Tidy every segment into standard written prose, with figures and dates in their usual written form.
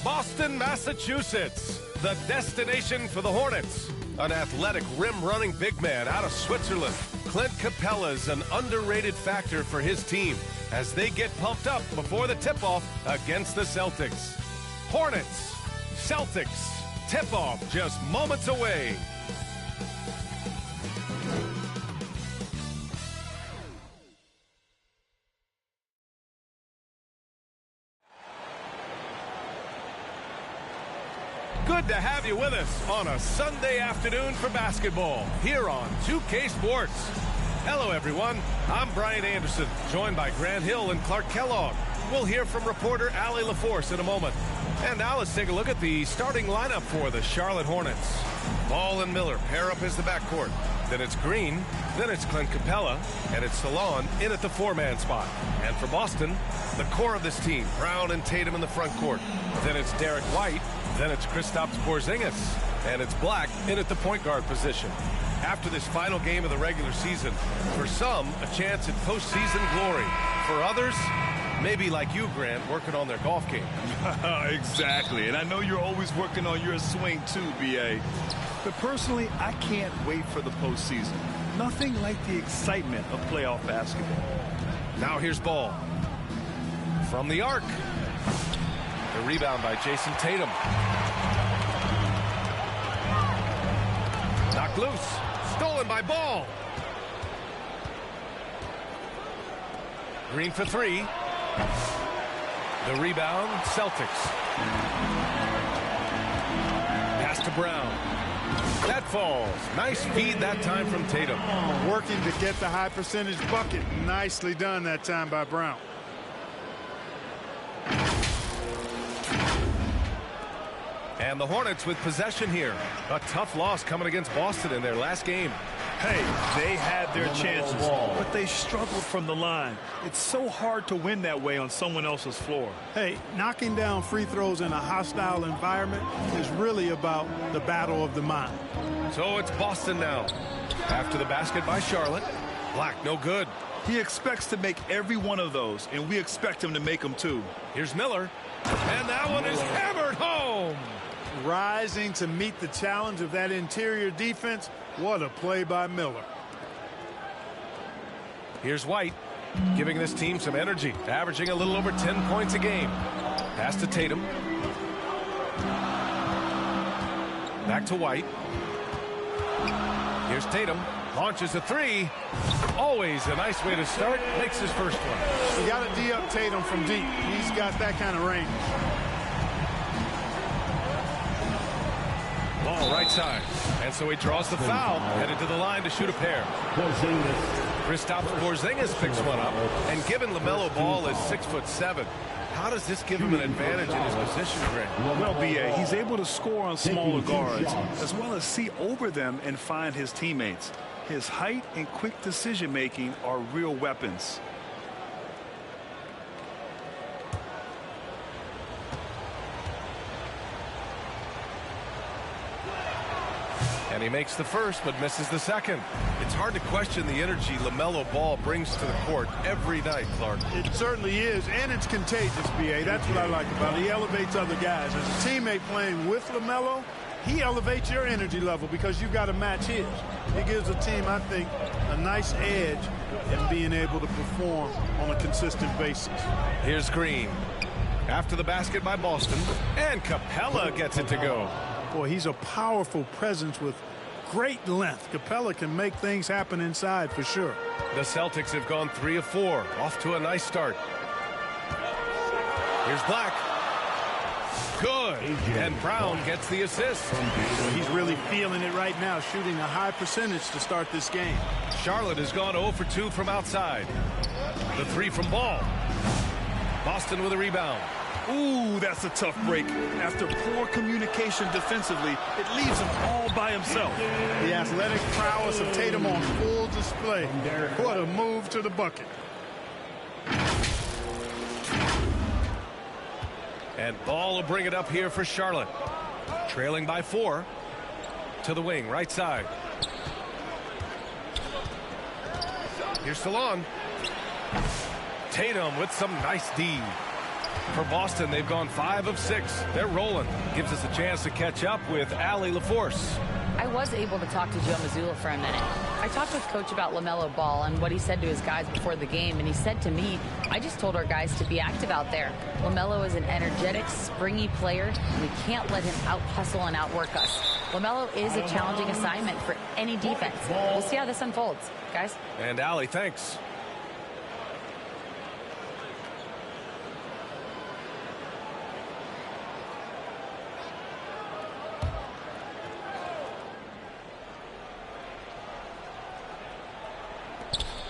Boston, Massachusetts, the destination for the Hornets. An athletic rim-running big man out of Switzerland. Clint Capella's an underrated factor for his team as they get pumped up before the tip-off against the Celtics. Hornets, Celtics, tip-off just moments away. Good to have you with us on a Sunday afternoon for basketball here on 2K Sports. Hello, everyone. I'm Brian Anderson, joined by Grant Hill and Clark Kellogg. We'll hear from reporter Allie LaForce in a moment. And now let's take a look at the starting lineup for the Charlotte Hornets. Ball and Miller pair up as the backcourt. Then it's Green, then it's Clint Capella, and it's Salon in at the four-man spot. And for Boston, the core of this team, Brown and Tatum in the front court. Then it's Derek White, then it's Kristaps Porzingis, and it's Black in at the point guard position. After this final game of the regular season, for some, a chance at postseason glory. For others, maybe like you, Grant, working on their golf game. Exactly, and I know you're always working on your swing too, B.A. But personally, I can't wait for the postseason. Nothing like the excitement of playoff basketball. Now here's Ball. From the arc. The rebound by Jason Tatum. Knocked loose. Stolen by Ball. Green for three. The rebound, Celtics. Pass to Brown. That falls. Nice feed that time from Tatum. Working to get the high percentage bucket. Nicely done that time by Brown. And the Hornets with possession here. A tough loss coming against Boston in their last game. Hey, they had their chances, but they struggled from the line. It's so hard to win that way on someone else's floor. Hey, knocking down free throws in a hostile environment is really about the battle of the mind. So it's Boston now. After the basket by Charlotte. Black, no good. He expects to make every one of those, and we expect him to make them too. Here's Miller. And that one is hammered home. Rising to meet the challenge of that interior defense. What a play by Miller. Here's White, giving this team some energy, averaging a little over 10 points a game. Pass to Tatum. Back to White. Here's Tatum. Launches a three. Always a nice way to start. Makes his first one. You got to D-up Tatum from deep. He's got that kind of range. Ball right side. And so he draws the foul. Headed to the line to shoot a pair. Kristaps Porzingis picks one up. And given LaMelo Ball is 6'7", how does this give him an advantage in his position, Grant? Well, B.A., he's able to score on smaller guards, as well as see over them and find his teammates. His height and quick decision-making are real weapons. And he makes the first, but misses the second. It's hard to question the energy LaMelo Ball brings to the court every night, Clark. It certainly is, and it's contagious, B.A. That's what I like about it. He elevates other guys. As a teammate playing with LaMelo, he elevates your energy level because you've got to match his. He gives the team, I think, a nice edge in being able to perform on a consistent basis. Here's Green. After the basket by Boston, and Capella gets it to go. Boy, he's a powerful presence with great length. Capella can make things happen inside for sure. The Celtics have gone 3 of 4, off to a nice start. Here's Black. Good. And Brown gets the assist. He's really feeling it right now, shooting a high percentage to start this game. Charlotte has gone 0 for 2 from outside. The three from Ball. Boston with a rebound. Ooh, that's a tough break. After poor communication defensively, it leaves him all by himself. The athletic prowess of Tatum on full display. What a move to the bucket. And Ball will bring it up here for Charlotte. Trailing by 4. To the wing, right side. Here's Salon. Tatum with some nice D. For Boston, they've gone 5 of 6. They're rolling. Gives us a chance to catch up with Allie LaForce. I was able to talk to Joe Mazzulla for a minute. I talked with Coach about LaMelo Ball and what he said to his guys before the game, and he said to me, I just told our guys to be active out there. LaMelo is an energetic, springy player, and we can't let him out-hustle and outwork us. LaMelo is a challenging assignment for any defense. We'll see how this unfolds, guys. And Allie, thanks.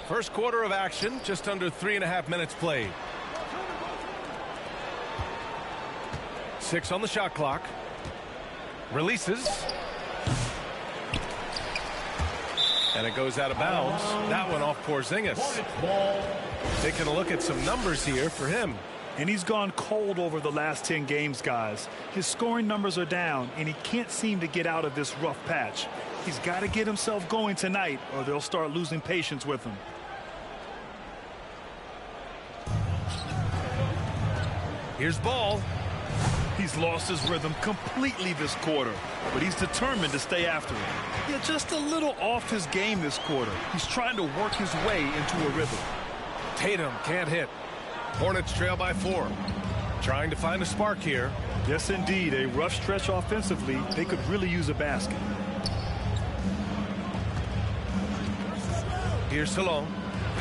First quarter of action, just under 3.5 minutes played. 6 on the shot clock. Releases. And it goes out of bounds. That one off Porzingis. Taking a look at some numbers here for him. And he's gone cold over the last 10 games, guys. His scoring numbers are down, and he can't seem to get out of this rough patch. He's got to get himself going tonight, or they'll start losing patience with him. Here's Ball. He's lost his rhythm completely this quarter, but he's determined to stay after it. Yeah, just a little off his game this quarter. He's trying to work his way into a rhythm. Tatum can't hit. Hornets trail by 4. Trying to find a spark here. Yes, indeed. A rough stretch offensively. They could really use a basket. Here's Salon.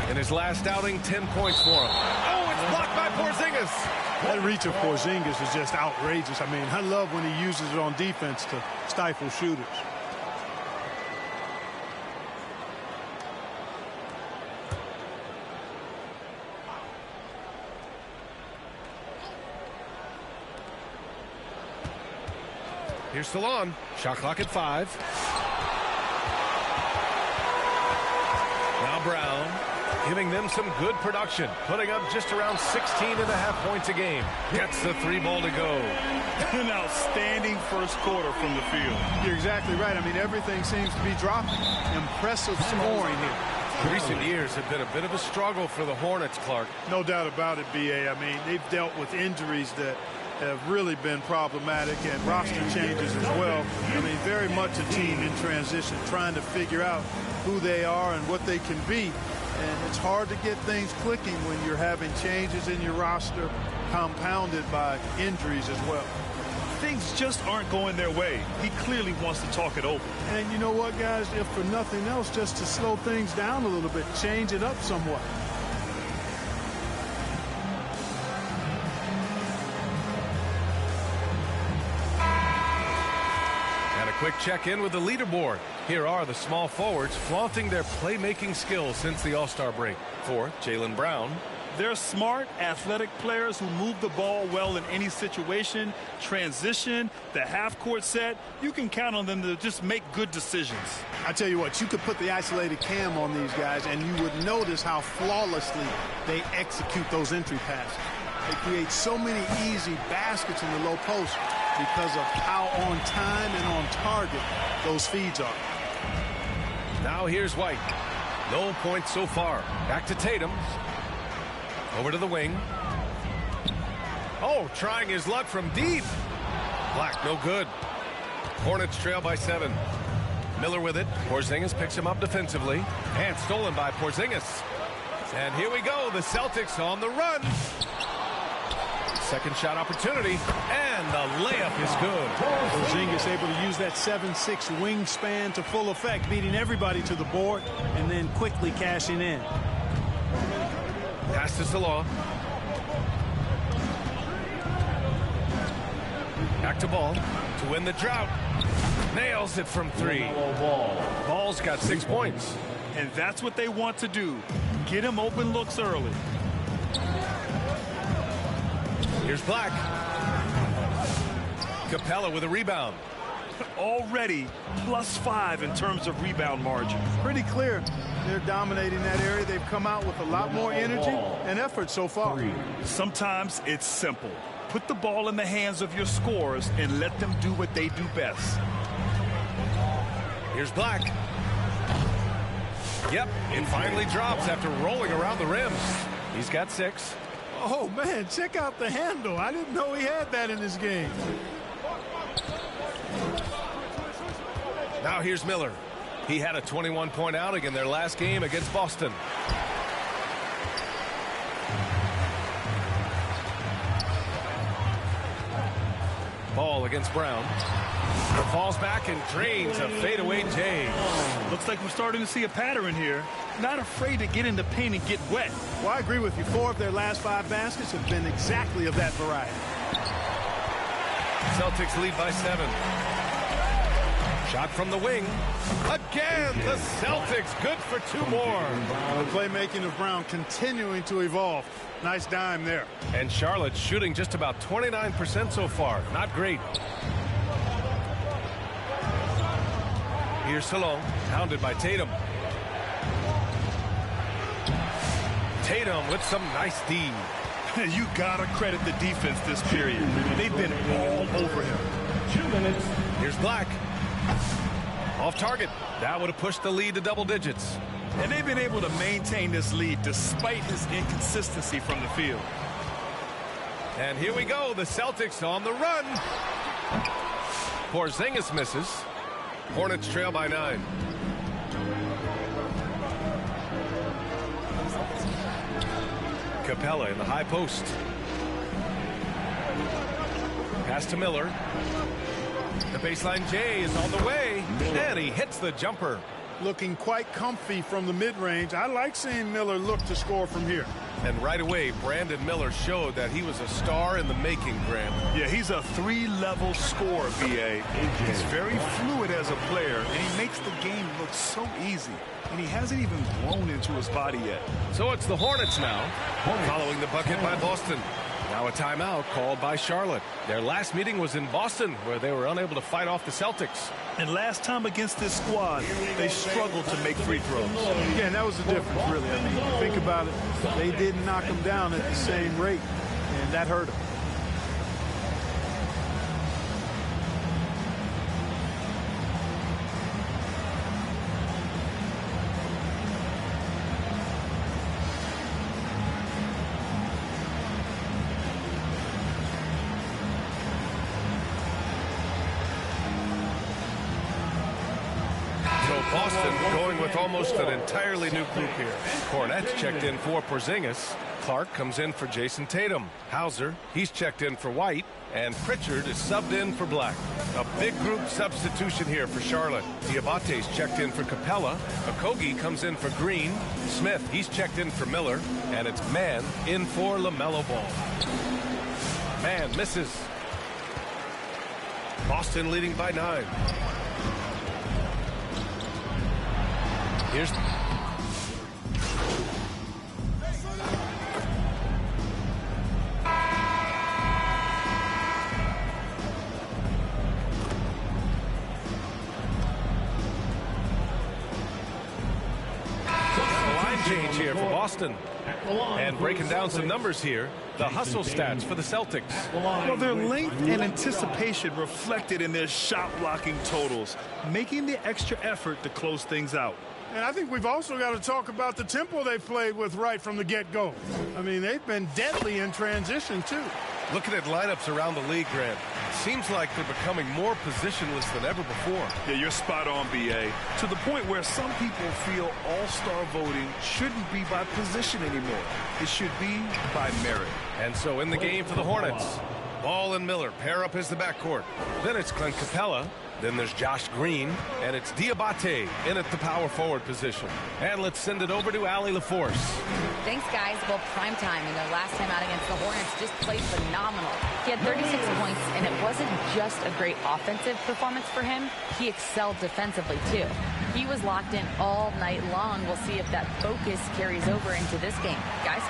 In his last outing, 10 points for him. Oh, it's blocked by Porzingis. That reach of Porzingis is just outrageous. I mean, I love when he uses it on defense to stifle shooters. Here's Salon. Shot clock at 5. Now Brown giving them some good production, putting up just around 16.5 points a game. Gets the 3-ball to go. An outstanding first quarter from the field. You're exactly right. I mean, everything seems to be dropping. Impressive scoring here. Recent years have been a bit of a struggle for the Hornets, Clark. No doubt about it, B.A. I mean, they've dealt with injuries that have really been problematic, and roster changes as well. I mean, very much a team in transition, trying to figure out who they are and what they can be. And it's hard to get things clicking when you're having changes in your roster compounded by injuries as well. Things just aren't going their way. He clearly wants to talk it over. And you know what, guys? If for nothing else, just to slow things down a little bit, change it up somewhat. Quick check-in with the leaderboard. Here are the small forwards flaunting their playmaking skills since the All-Star break. For Jaylen Brown. They're smart, athletic players who move the ball well in any situation. Transition, the half-court set. You can count on them to just make good decisions. I tell you what, you could put the isolated cam on these guys, and you would notice how flawlessly they execute those entry passes. They create so many easy baskets in the low post because of how on time and on target those feeds are. Now here's White. No points so far. Back to Tatum. Over to the wing. Oh, trying his luck from deep. Black, no good. Hornets trail by 7. Miller with it. Porzingis picks him up defensively. And stolen by Porzingis. And here we go. The Celtics on the run. Second shot opportunity, and the layup is good. Porzingis able to use that 7'6" wingspan to full effect, beating everybody to the board and then quickly cashing in. Pass to Salah. Back to Ball to win the drought. Nails it from 3. Ball's got 6 points. And that's what they want to do. Get him open looks early. Here's Black. Capella with a rebound. Already +5 in terms of rebound margin. Pretty clear. They're dominating that area. They've come out with a lot more energy and effort so far. Sometimes it's simple. Put the ball in the hands of your scorers and let them do what they do best. Here's Black. Yep, it finally drops after rolling around the rim. He's got 6. Oh, man, check out the handle. I didn't know he had that in his game. Now here's Miller. He had a 21-point outing in their last game against Boston. Ball against Brown. Falls back and drains a fadeaway J. Looks like we're starting to see a pattern here. Not afraid to get in the paint and get wet. Well, I agree with you. 4 of their last 5 baskets have been exactly of that variety. Celtics lead by 7. Shot from the wing. Again, the Celtics good for 2 more. The playmaking of Brown continuing to evolve. Nice dime there. And Charlotte shooting just about 29% so far. Not great. Here's Salon, hounded by Tatum. Tatum with some nice D. You gotta credit the defense this period. They've been all over him. 2 minutes. Here's Black. Off target. That would have pushed the lead to double digits. And they've been able to maintain this lead despite his inconsistency from the field. And here we go. The Celtics on the run. Porzingis misses. Hornets trail by 9. Capella in the high post. Pass to Miller. The baseline J is on the way. And he hits the jumper. Looking quite comfy from the mid-range. I like seeing Miller look to score from here. And right away, Brandon Miller showed that he was a star in the making, Graham. Yeah, he's a 3-level scorer, B.A. He's very fluid as a player, and he makes the game look so easy. And he hasn't even grown into his body yet. So it's the Hornets now, following the bucket by Boston. Now a timeout called by Charlotte. Their last meeting was in Boston, where they were unable to fight off the Celtics. And last time against this squad, they struggled to make free throws. Yeah, and that was the difference, really. I mean, think about it. They didn't knock them down at the same rate, and that hurt them. Boston going with almost an entirely new group here. Cornette's checked in for Porzingis. Clark comes in for Jason Tatum. Hauser, he's checked in for White. And Pritchard is subbed in for Black. A big group substitution here for Charlotte. Diabate's checked in for Capella. Okogie comes in for Green. Smith, he's checked in for Miller. And it's Mann in for LaMelo Ball. Mann misses. Boston leading by 9. Here's change here for Boston. And breaking down some numbers here, the hustle stats for the Celtics. Well, their length and anticipation reflected in their shot blocking totals, making the extra effort to close things out. And I think we've also got to talk about the tempo they played with right from the get-go. I mean, they've been deadly in transition, too. Looking at lineups around the league, Grant, seems like they're becoming more positionless than ever before. Yeah, you're spot on, B.A. To the point where some people feel all-star voting shouldn't be by position anymore. It should be by merit. And so in the game for the Hornets, Ball and Miller pair up as the backcourt. Then it's Clint Capella. Then there's Josh Green, and it's Diabate in at the power forward position. And let's send it over to Allie LaForce. Thanks, guys. Well, prime time in their last time out against the Hornets just played phenomenal. He had 36 points, and it wasn't just a great offensive performance for him. He excelled defensively, too. He was locked in all night long. We'll see if that focus carries over into this game. Guys?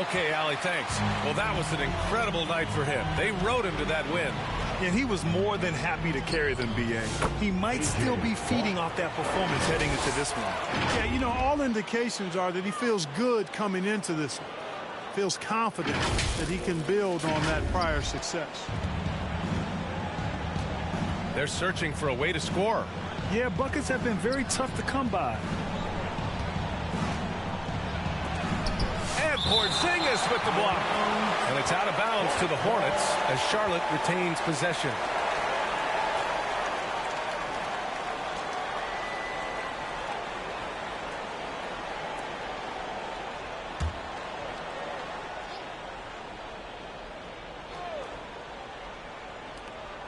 Okay, Allie, thanks. Well, that was an incredible night for him. They rode him to that win. And he was more than happy to carry them, B.A. He might still be feeding off that performance heading into this one. Yeah, you know, all indications are that he feels good coming into this one. Feels confident that he can build on that prior success. They're searching for a way to score. Yeah, buckets have been very tough to come by. Porzingis with the block. And it's out of bounds to the Hornets as Charlotte retains possession.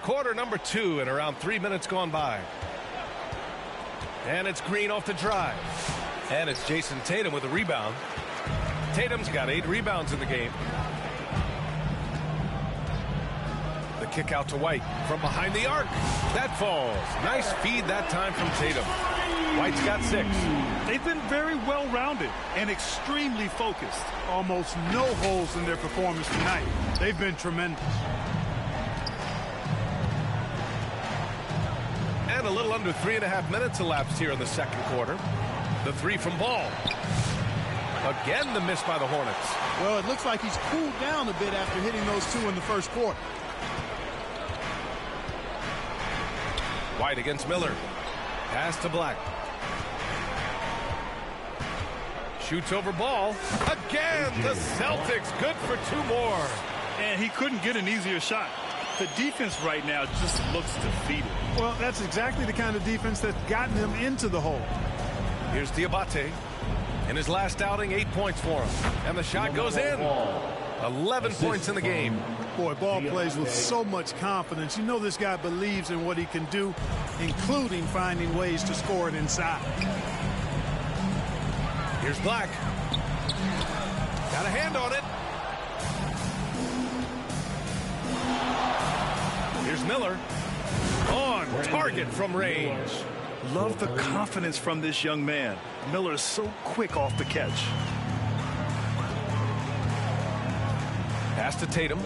Quarter number 2 and around 3 minutes gone by. And it's Green off the drive. And it's Jason Tatum with a rebound. Tatum's got 8 rebounds in the game. The kick out to White from behind the arc. That falls. Nice feed that time from Tatum. White's got 6. They've been very well-rounded and extremely focused. Almost no holes in their performance tonight. They've been tremendous. And a little under 3.5 minutes elapsed here in the second quarter. The 3 from Ball. Again, the miss by the Hornets. Well, it looks like he's cooled down a bit after hitting those 2 in the first quarter. White against Miller. Pass to Black. Shoots over Ball. Again, the Celtics good for 2 more. And he couldn't get an easier shot. The defense right now just looks defeated. Well, that's exactly the kind of defense that's gotten them into the hole. Here's Diabate. In his last outing, 8 points for him. And the shot goes in. 11 points in the game. Boy, Ball plays with so much confidence. You know this guy believes in what he can do, including finding ways to score it inside. Here's Black. Got a hand on it. Here's Miller. On target from range. Love the confidence from this young man. Miller is so quick off the catch. Pass to Tatum.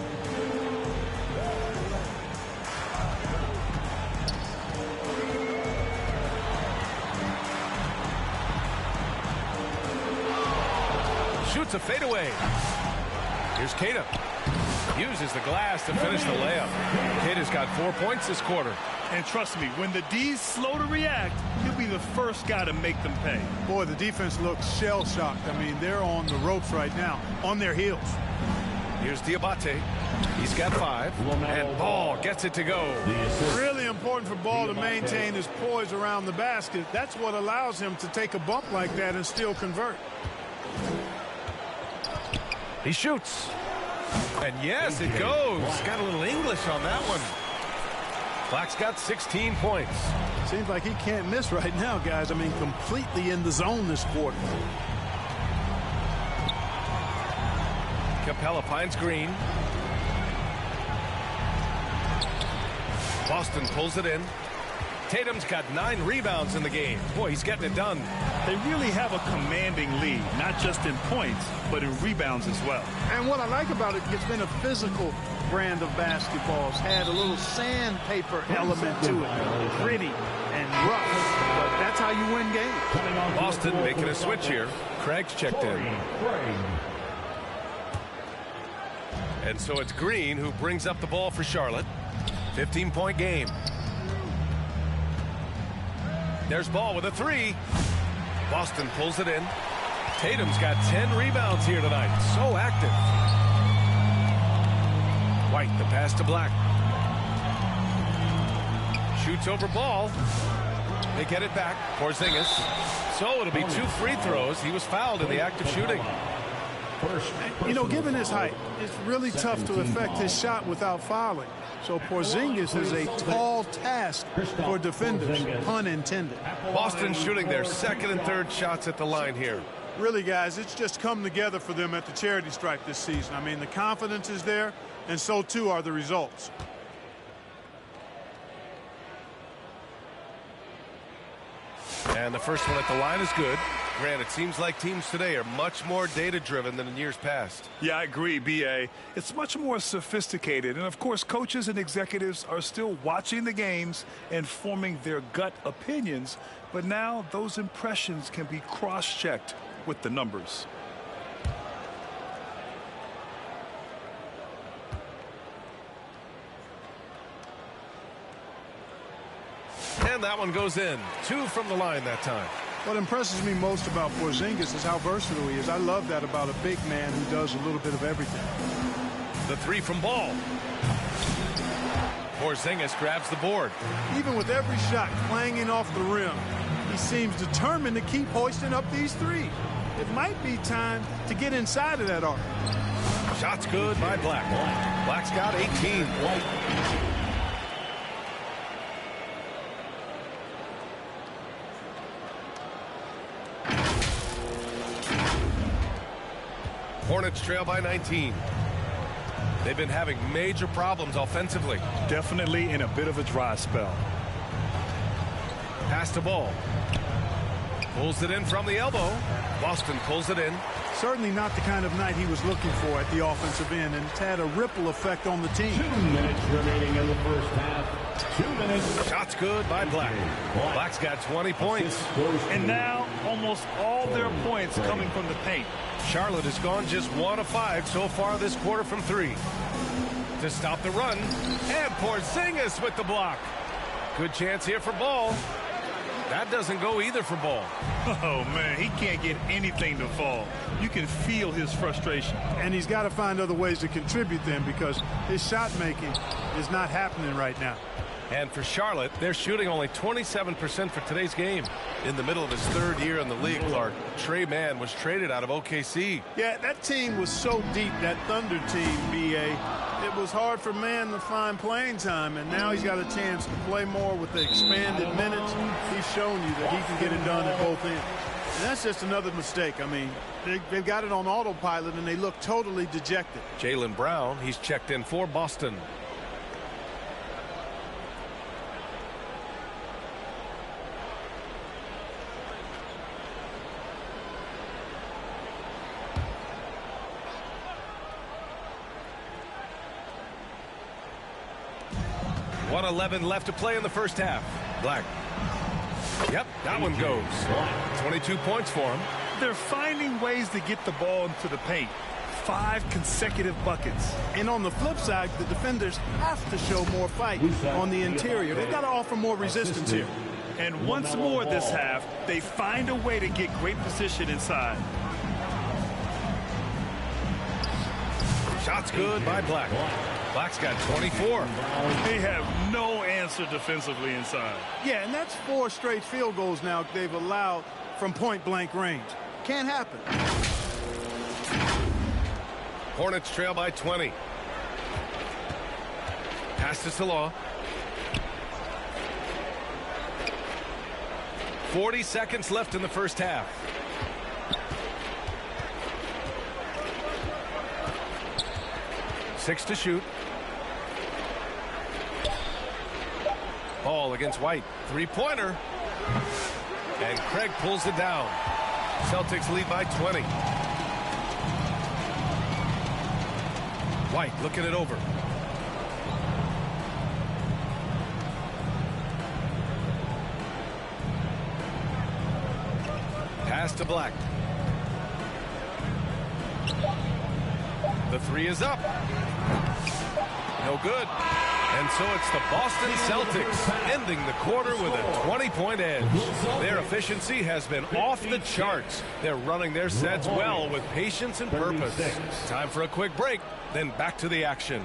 Shoots a fadeaway. Here's Kata. Uses the glass to finish the layup. Kata's got 4 points this quarter. And trust me, when the D's slow to react, he'll be the first guy to make them pay. Boy, the defense looks shell-shocked. I mean, they're on the ropes right now, on their heels. Here's Diabate. He's got 5. And Ball gets it to go. Really important for Ball to maintain his poise around the basket. That's what allows him to take a bump like that and still convert. He shoots. And yes, it goes. Got a little English on that one. Black's got 16 points. Seems like he can't miss right now, guys. I mean, completely in the zone this quarter. Capella finds Green. Boston pulls it in. Tatum's got 9 rebounds in the game. Boy, he's getting it done. They really have a commanding lead, not just in points, but in rebounds as well. And what I like about it, it's been a physical brand of basketball. It's had a little sandpaper element to it. Gritty and rough. But that's how you win games. Boston making a switch here. Craig's checked in. And so it's Green who brings up the ball for Charlotte. 15-point game. There's Ball with a 3. Boston pulls it in. Tatum's got 10 rebounds here tonight. So active. White, the pass to Black. Shoots over Ball. They get it back. Porzingis. So it'll be 2 free throws. He was fouled in the act of shooting. You know, given his height, it's really tough to affect his shot without fouling. So Porzingis is a tall task for defenders, pun intended. Boston shooting their second and third shots at the line here. Really, guys, it's just come together for them at the charity stripe this season. I mean, the confidence is there, and so too are the results. And the first one at the line is good. Grant, it seems like teams today are much more data-driven than in years past. Yeah, I agree, B.A. It's much more sophisticated. And, of course, coaches and executives are still watching the games and forming their gut opinions. But now those impressions can be cross-checked with the numbers. And that one goes in. 2 from the line that time. What impresses me most about Porzingis is how versatile he is. I love that about a big man who does a little bit of everything. The three from Ball. Porzingis grabs the board. Even with every shot clanging off the rim, he seems determined to keep hoisting up these threes. It might be time to get inside of that arc. Shot's good by Black. Black's got 18. Hornets trail by 19. They've been having major problems offensively. Definitely in a bit of a dry spell. Pass to Ball. Pulls it in from the elbow. Boston pulls it in. Certainly not the kind of night he was looking for at the offensive end, and it's had a ripple effect on the team. 2 minutes remaining in the first half. 2 minutes. Shot's good by Black. Black's got 20 points. And now almost all their points coming from the paint. Charlotte has gone just 1 of 5 so far this quarter from 3. To stop the run, and Porzingis with the block. Good chance here for Ball. That doesn't go either for Ball. Oh, man, he can't get anything to fall. You can feel his frustration. And he's got to find other ways to contribute them because his shot making is not happening right now. And for Charlotte, they're shooting only 27% for today's game. In the middle of his 3rd year in the league, Clark, Trey Mann was traded out of OKC. Yeah, that team was so deep, that Thunder team, B.A. It was hard for Mann to find playing time, and now he's got a chance to play more with the expanded minutes. He's shown you that he can get it done at both ends. And that's just another mistake. I mean, they've got it on autopilot, and they look totally dejected. Jaylen Brown, he's checked in for Boston. .111 left to play in the first half. Black. Yep, that one goes. 22 points for him. They're finding ways to get the ball into the paint. 5 consecutive buckets. And on the flip side, the defenders have to show more fight on the interior. They've got to offer more resistance here. And once more this half, they find a way to get great position inside. Shot's good by Black. Black's got 24. They have no answer defensively inside. Yeah, and that's 4 straight field goals now they've allowed from point-blank range. Can't happen. Hornets trail by 20. Pass to Salah. 40 seconds left in the first half. Six to shoot. Ball against White. 3-pointer. And Craig pulls it down. Celtics lead by 20. White looking it over. Pass to Black. The 3 is up. No good. And so it's the Boston Celtics ending the quarter with a 20-point edge. Their efficiency has been off the charts. They're running their sets well with patience and purpose. Time for a quick break, then back to the action.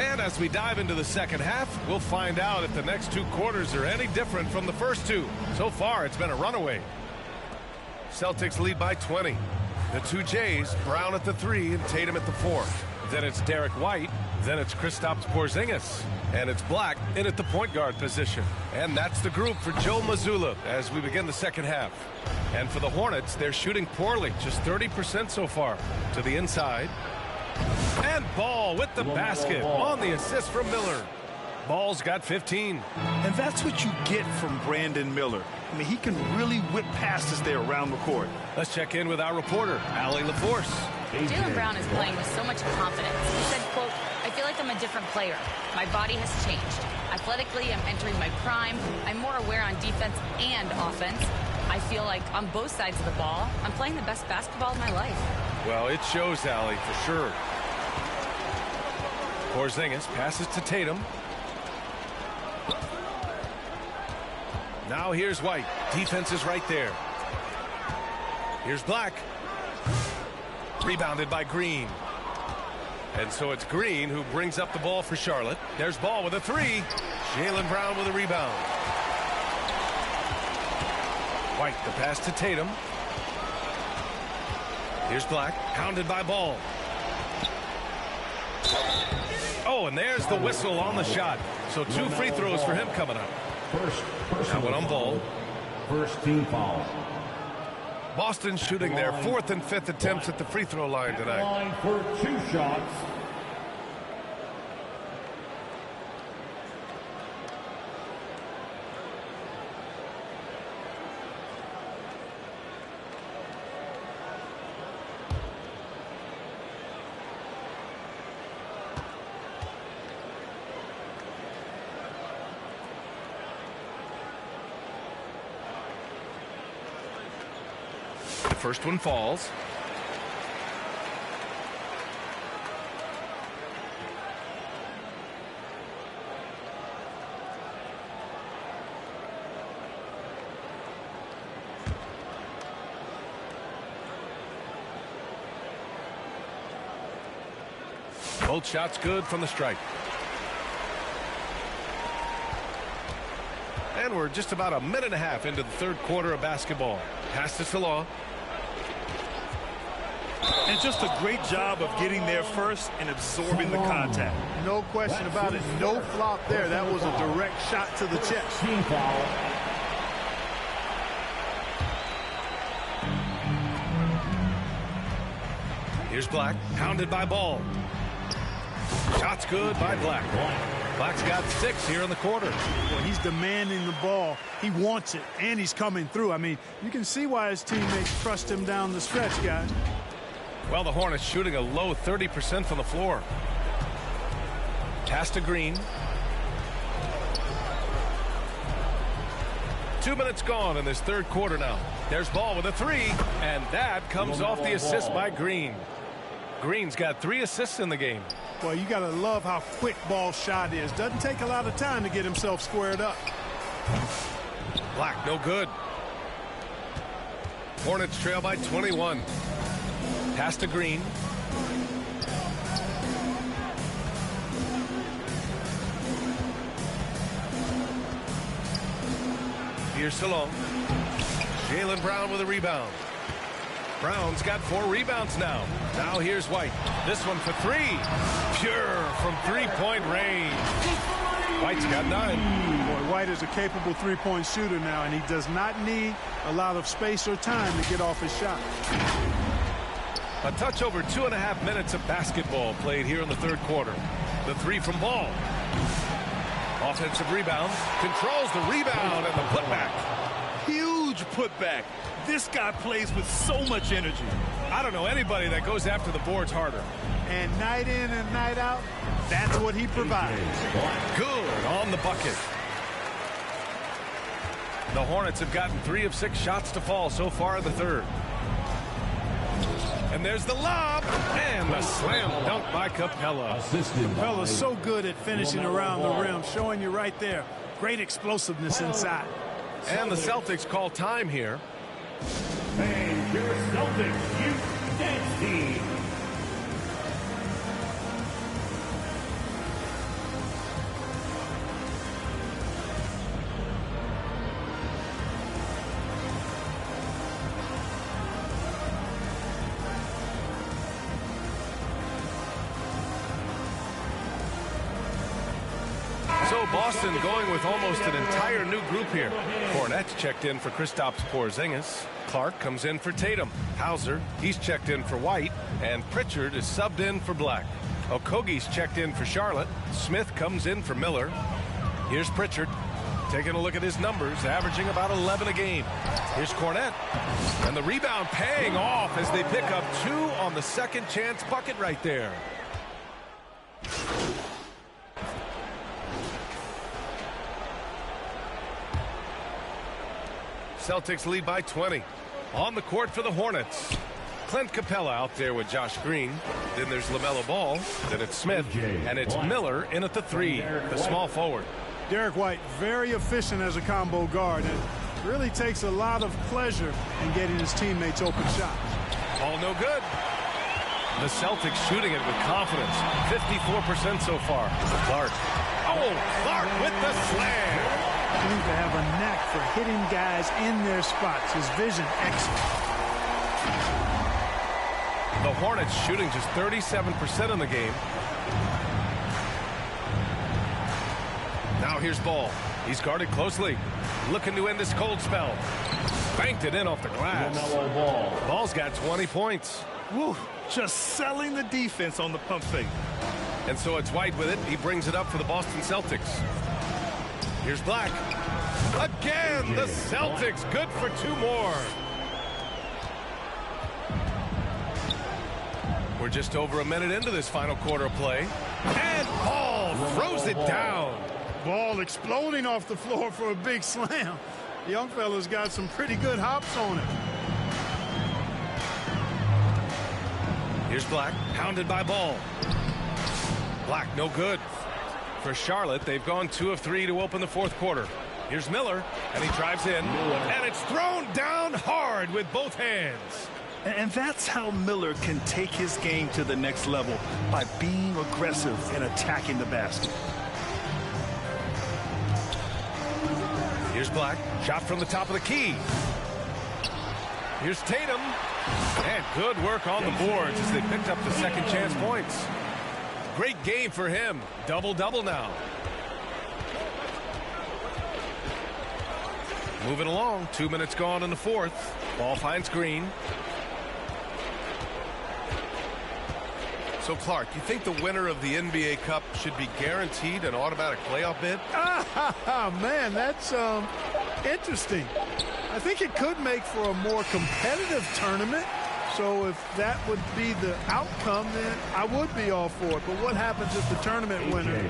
And as we dive into the second half, we'll find out if the next 2 quarters are any different from the first 2. So far, it's been a runaway. Celtics lead by 20. The 2 Jays, Brown at the 3 and Tatum at the 4. Then it's Derek White, Then it's Kristaps Porzingis. And it's Black in at the point guard position. And that's the group for Joe Mazzulla as we begin the second half. And for the Hornets, they're shooting poorly, just 30% so far. To the inside. And Ball with the basket on the assist from Miller. Ball's got 15. And that's what you get from Brandon Miller. I mean, he can really whip passes there around the court. Let's check in with our reporter, Allie LaForce. Jaylen Brown is playing with so much confidence. He said, quote, "I feel like I'm a different player. My body has changed. Athletically, I'm entering my prime. I'm more aware on defense and offense. I feel like on both sides of the ball, I'm playing the best basketball of my life." Well, it shows, Allie, for sure. Porzingis passes to Tatum. Now here's White. Defense is right there. Here's Black. Rebounded by Green. And so it's Green who brings up the ball for Charlotte. There's Ball with a three. Jaylen Brown with a rebound. White, the pass to Tatum. Here's Black, pounded by Ball. Oh, and there's the whistle on the shot. So 2 free throws for him coming up. That one on Ball. First team foul. Boston shooting their 4th and 5th attempts at the free throw line tonight. Line for 2 shots. First one falls. Both shots good from the stripe. And we're just about a minute and a half into the third quarter of basketball. Pass to Salah. And just a great job of getting there first and absorbing the contact. No question about it. No flop there. That was a direct shot to the chest. Team foul. Here's Black, pounded by Ball. Shot's good by Black. Black's got 6 here in the quarter. Well, he's demanding the ball. He wants it, and he's coming through. I mean, you can see why his teammates trust him down the stretch, guys. Well, the Hornets shooting a low 30% from the floor. Pass to Green. 2 minutes gone in this third quarter now. There's Ball with a three, and that comes off the assist by Green. Green's got 3 assists in the game. Well, you got to love how quick Ball's shot is. Doesn't take a lot of time to get himself squared up. Black, no good. Hornets trail by 21. Pass to Green. Here's Salon. Jaylen Brown with a rebound. Brown's got 4 rebounds now. Now here's White. This one for 3. Pure from 3-point range. White's got 9. Boy, White is a capable 3-point shooter now, and he does not need a lot of space or time to get off his shot. A touch over 2.5 minutes of basketball played here in the third quarter. The 3 from Ball. Offensive rebound. Controls the rebound and the putback. Huge putback. This guy plays with so much energy. I don't know anybody that goes after the boards harder. And night in and night out, that's what he provides. Good on the bucket. The Hornets have gotten 3 of 6 shots to fall so far in the third. And there's the lob and the slam dunk by Capella. Capella's so good at finishing around the rim, showing you right there. Great explosiveness inside. And the Celtics call time here. And your Celtics youth dance team. So Boston going with almost an entire new group here. Cornette's checked in for Kristaps Porzingis. Clark comes in for Tatum. Hauser, he's checked in for White. And Pritchard is subbed in for Black. Okogie's checked in for Charlotte. Smith comes in for Miller. Here's Pritchard. Taking a look at his numbers, averaging about 11 a game. Here's Cornette. And the rebound paying off as they pick up 2 on the second chance bucket right there. Celtics lead by 20. On the court for the Hornets. Clint Capella out there with Josh Green. Then there's LaMelo Ball. Then it's Smith. And it's Miller in at the 3, the small forward. Derek White, very efficient as a combo guard, and really takes a lot of pleasure in getting his teammates open shots. All no good. The Celtics shooting it with confidence. 54% so far. Clark. Oh, Clark with the slam. Seems to have a knack for hitting guys in their spots. His vision excellent. The Hornets shooting just 37% in the game. Now here's Ball. He's guarded closely. Looking to end this cold spell. Banked it in off the glass. Ball's got 20 points. Woo, just selling the defense on the pump fake. And so it's White with it. He brings it up for the Boston Celtics. Here's Black. Again, the Celtics good for 2 more. We're just over a minute into this final quarter of play. And Ball throws it down. Ball exploding off the floor for a big slam. The young fella's got some pretty good hops on it. Here's Black, pounded by Ball. Black, no good. For Charlotte, they've gone 2 of 3 to open the 4th quarter. Here's Miller, and he drives in. And it's thrown down hard with both hands. And that's how Miller can take his game to the next level, by being aggressive and attacking the basket. Here's Black, shot from the top of the key. Here's Tatum. And good work on the boards as they picked up the second chance points. Great game for him. Double-double now. Moving along, 2 minutes gone in the 4th. Ball finds Green. So, Clark, you think the winner of the NBA Cup should be guaranteed an automatic playoff bid? Man, that's interesting. I think it could make for a more competitive tournament. So if that would be the outcome, then I would be all for it. But what happens if the tournament winner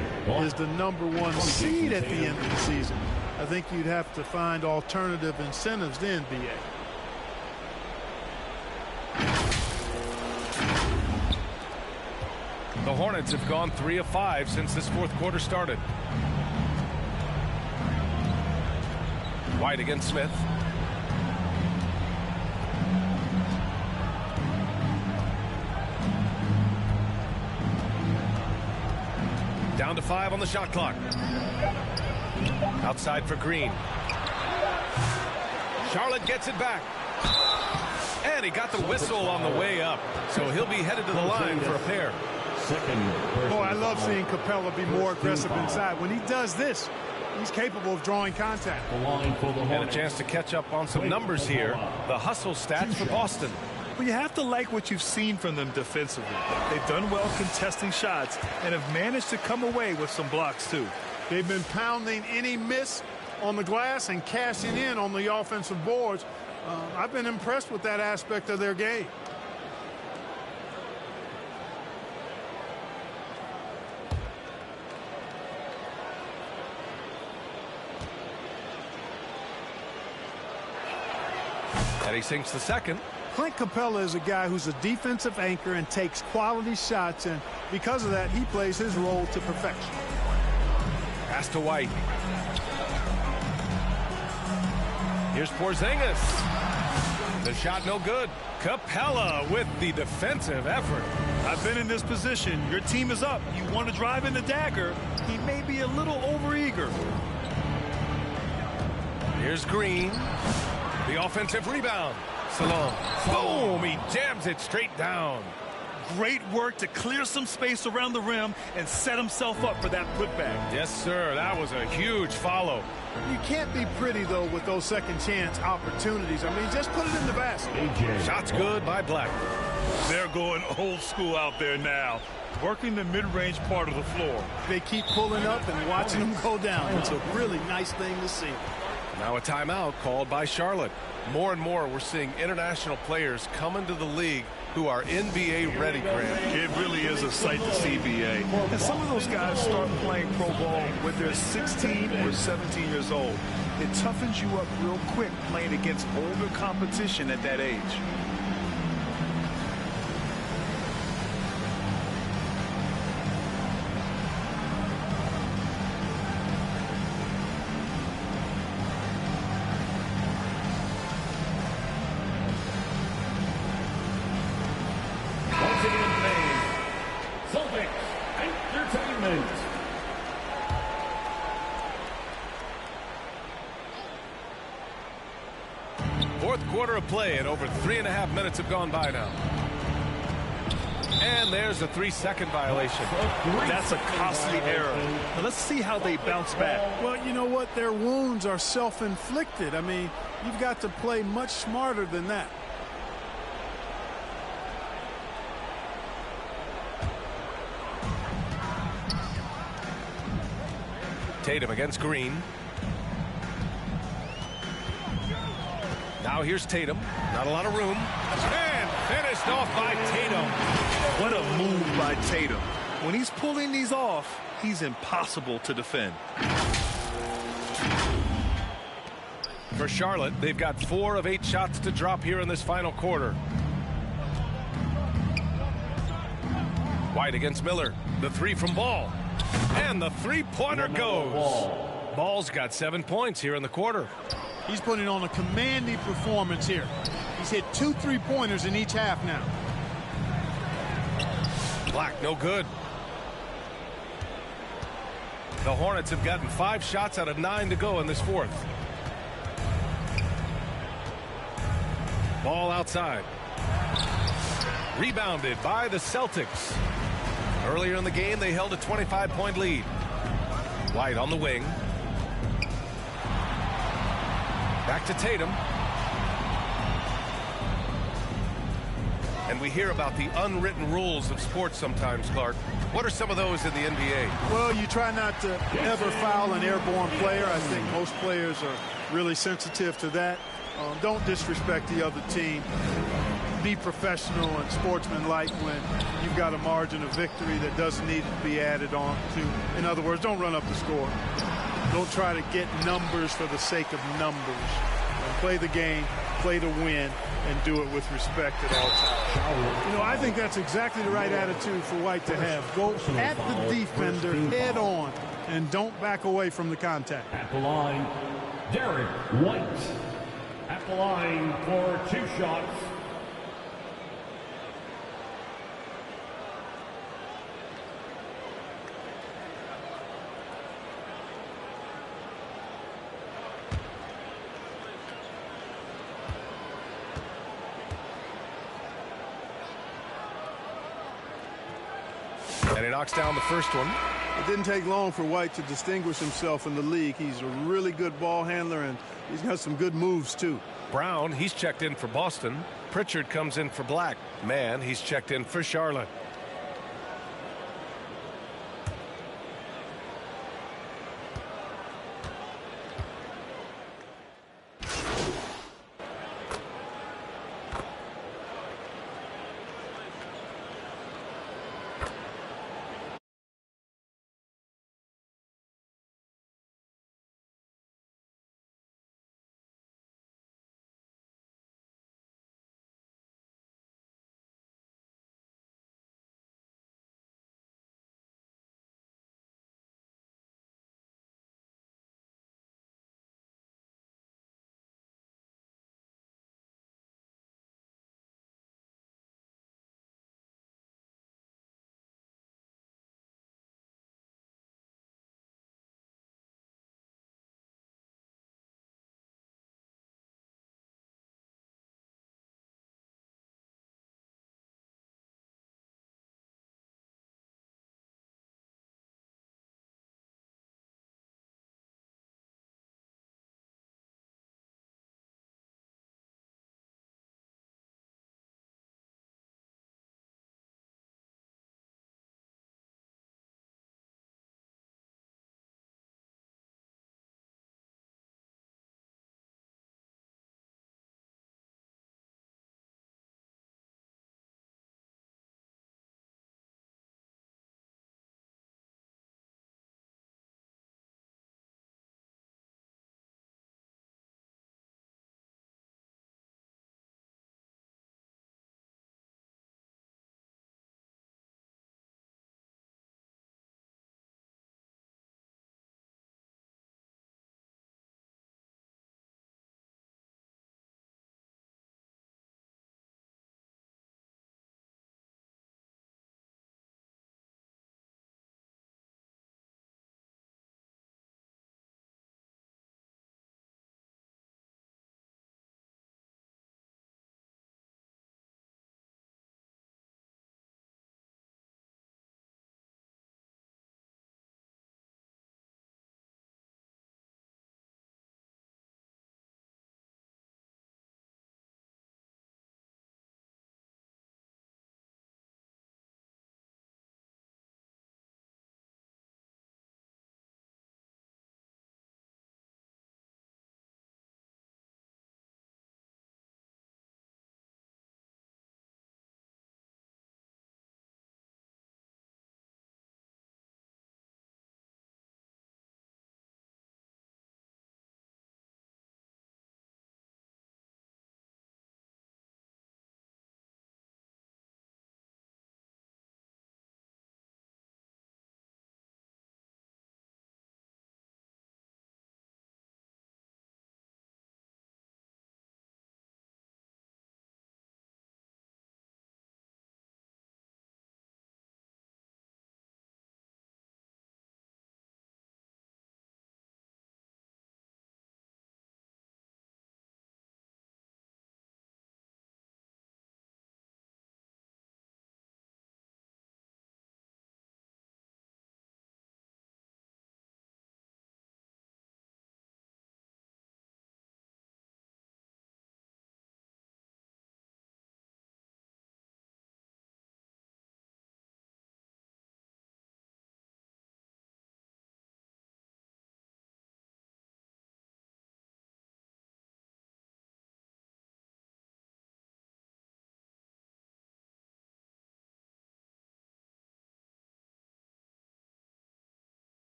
is the #1 seed at the end of the season? I think you'd have to find alternative incentives then, BA. The Hornets have gone 3 of 5 since this 4th quarter started. White against Smith. Down to 5 on the shot clock. Outside for Green. Charlotte gets it back. And he got the whistle on the way up. So he'll be headed to the line for a pair. Boy, I love seeing Capella be more aggressive inside. When he does this, he's capable of drawing contact. And a chance to catch up on some numbers here. The hustle stats for Boston. Well, you have to like what you've seen from them defensively. They've done well contesting shots and have managed to come away with some blocks, too. They've been pounding any miss on the glass and cashing in on the offensive boards. I've been impressed with that aspect of their game. And he sinks the second. Clint Capella is a guy who's a defensive anchor and takes quality shots, and because of that, he plays his role to perfection. Pass to White. Here's Porzingis. The shot no good. Capella with the defensive effort. I've been in this position. Your team is up. You want to drive in the dagger. He may be a little overeager. Here's Green. The offensive rebound. Salon. Boom! He jams it straight down. Great work to clear some space around the rim and set himself up for that putback. Yes, sir. That was a huge follow. You can't be pretty, though, with those second chance opportunities. I mean, just put it in the basket. Shots good by Black. They're going old school out there now, working the mid-range part of the floor. They keep pulling up and watching them go down. It's a really nice thing to see. Now a timeout called by Charlotte. More and more we're seeing international players come into the league who are NBA ready, Grant. It really is a sight to see, BA. And some of those guys start playing pro ball when they're 16 or 17 years old. It toughens you up real quick playing against older competition at that age. Fourth quarter of play, and over 3.5 minutes have gone by now. And there's a 3-second violation. That's a costly error. Now let's see how they bounce back. Well, you know what? Their wounds are self-inflicted. I mean, you've got to play much smarter than that. Tatum against Green. Now here's Tatum. Not a lot of room. And finished off by Tatum. What a move by Tatum. When he's pulling these off, he's impossible to defend. For Charlotte, they've got 4 of 8 shots to drop here in this final quarter. White against Miller. The 3 from Ball. And the 3-pointer goes. Ball's got 7 points here in the quarter. He's putting on a commanding performance here. He's hit 2 3-pointers in each half now. Black, no good. The Hornets have gotten 5 shots out of 9 to go in this fourth. Ball outside. Rebounded by the Celtics. Earlier in the game, they held a 25-point lead. White on the wing. Back to Tatum. And we hear about the unwritten rules of sports sometimes, Clark. What are some of those in the NBA? Well, you try not to ever foul an airborne player. I think most players are really sensitive to that. Don't disrespect the other team. Be professional and sportsmanlike when you've got a margin of victory that doesn't need to be added on to. In other words, don't run up the score. Don't try to get numbers for the sake of numbers. Play the game, play to win, and do it with respect at all times. You know, I think that's exactly the right attitude for White to have. Go at the defender head on and don't back away from the contact. At the line, Derek White. At the line for 2 shots. And he knocks down the first one. It didn't take long for White to distinguish himself in the league. He's a really good ball handler, and he's got some good moves, too. Brown, he's checked in for Boston. Pritchard comes in for Black. Mann, he's checked in for Charlotte.